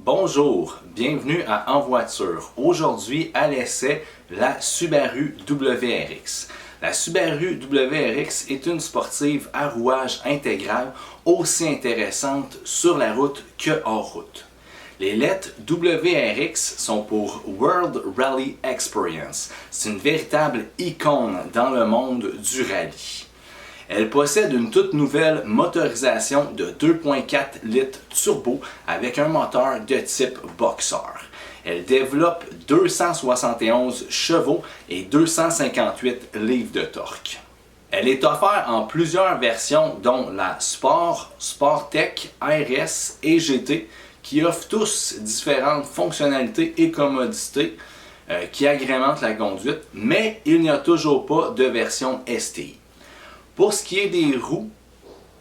Bonjour, bienvenue à En Voiture. Aujourd'hui, à l'essai, la Subaru WRX. La Subaru WRX est une sportive à rouage intégral aussi intéressante sur la route que hors route. Les lettres WRX sont pour World Rally Experience. C'est une véritable icône dans le monde du rallye. Elle possède une toute nouvelle motorisation de 2.4 litres turbo avec un moteur de type Boxer. Elle développe 271 chevaux et 258 livres de torque. Elle est offerte en plusieurs versions dont la Sport, Sporttech, RS et GT qui offrent tous différentes fonctionnalités et commodités qui agrémentent la conduite, mais il n'y a toujours pas de version STI. Pour ce qui est des roues,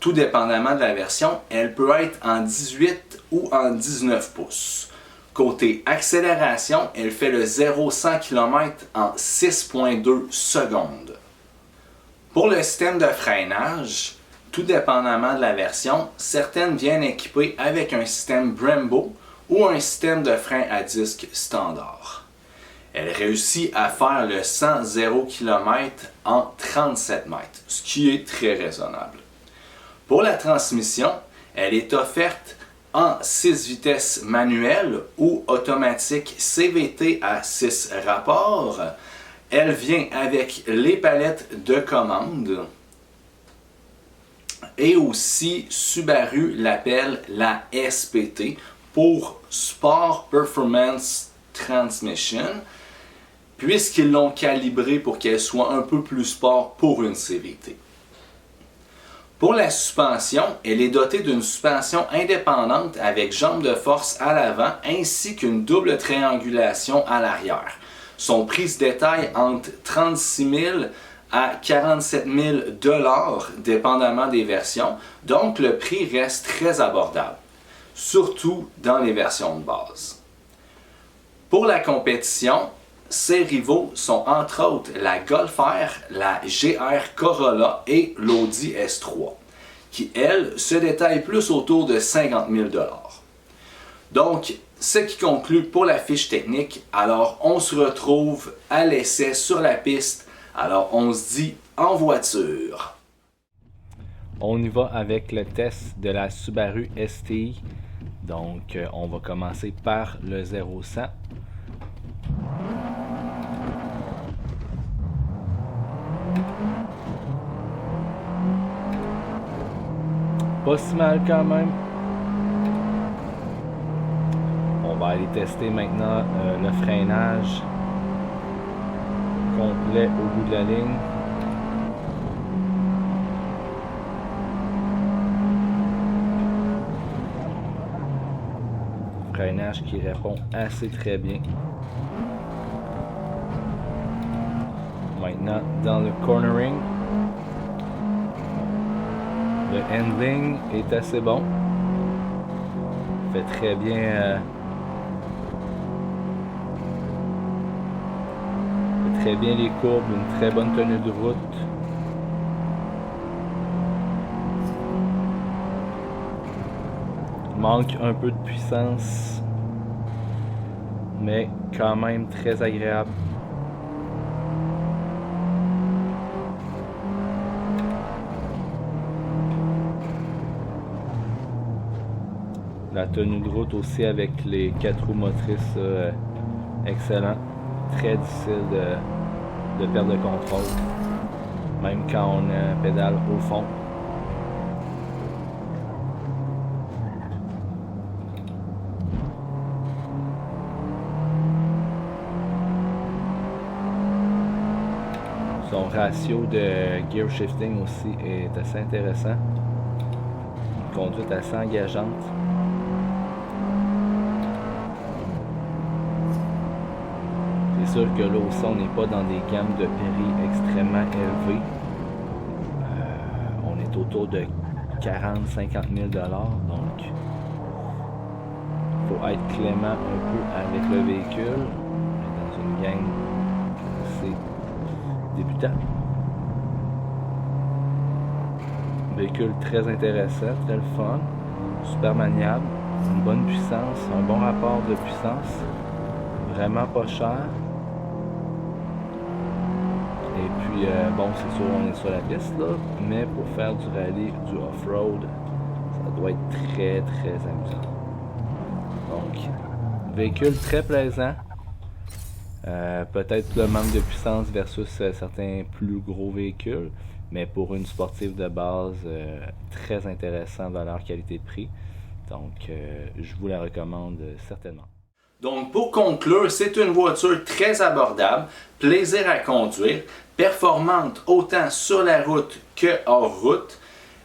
tout dépendamment de la version, elle peut être en 18 ou en 19 pouces. Côté accélération, elle fait le 0-100 km en 6,2 secondes. Pour le système de freinage, tout dépendamment de la version, certaines viennent équipées avec un système Brembo ou un système de frein à disque standard. Elle réussit à faire le 100-0 km en 37 mètres, ce qui est très raisonnable. Pour la transmission, elle est offerte en 6 vitesses manuelles ou automatique CVT à 6 rapports. Elle vient avec les palettes de commande et aussi Subaru l'appelle la SPT pour Sport Performance Transmission, puisqu'ils l'ont calibrée pour qu'elle soit un peu plus sport pour une CVT. Pour la suspension, elle est dotée d'une suspension indépendante avec jambes de force à l'avant ainsi qu'une double triangulation à l'arrière. Son prix se détaille entre 36 000 à 47 000 $, dépendamment des versions, donc le prix reste très abordable, surtout dans les versions de base. Pour la compétition, ses rivaux sont entre autres la Golf R, la GR Corolla et l'Audi S3, qui elles se détaillent plus autour de 50 000 $. Donc, ce qui conclut pour la fiche technique. Alors, on se retrouve à l'essai sur la piste. Alors, on se dit en voiture. On y va avec le test de la Subaru STI. Donc, on va commencer par le 0-100. Pas si mal quand même. On va aller tester maintenant le freinage complet au bout de la ligne. Freinage qui répond assez très bien. Maintenant dans le cornering. Le handling est assez bon. Fait très bien. Fait très bien les courbes, une très bonne tenue de route. Manque un peu de puissance, mais quand même très agréable. La tenue de route aussi avec les 4 roues motrices, excellent. Très difficile de perdre le contrôle, même quand on pédale au fond. Son ratio de gear shifting aussi est assez intéressant. Une conduite assez engageante. C'est sûr que là aussi on n'est pas dans des gammes de prix extrêmement élevées. On est autour de 40-50 000 $, donc il faut être clément un peu avec le véhicule. On est dans une gamme assez débutant. Véhicule très intéressant, très le fun, super maniable. une bonne puissance, un bon rapport de puissance, vraiment pas cher. Et puis, bon, c'est sûr, on est sur la piste, là, mais pour faire du rallye, du off-road, ça doit être très, très amusant. Donc, véhicule très plaisant. Peut-être le manque de puissance versus certains plus gros véhicules, mais pour une sportive de base, très intéressant valeur qualité-prix. Donc, je vous la recommande certainement. Donc, pour conclure, c'est une voiture très abordable, plaisir à conduire, performante autant sur la route que hors route.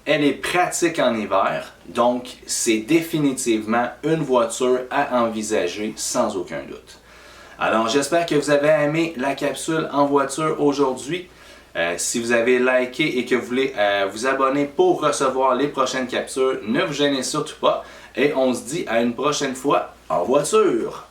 Elle est pratique en hiver, donc c'est définitivement une voiture à envisager sans aucun doute. Alors, j'espère que vous avez aimé la capsule en voiture aujourd'hui. Si vous avez liké et que vous voulez vous abonner pour recevoir les prochaines capsules, ne vous gênez surtout pas. Et on se dit à une prochaine fois en voiture.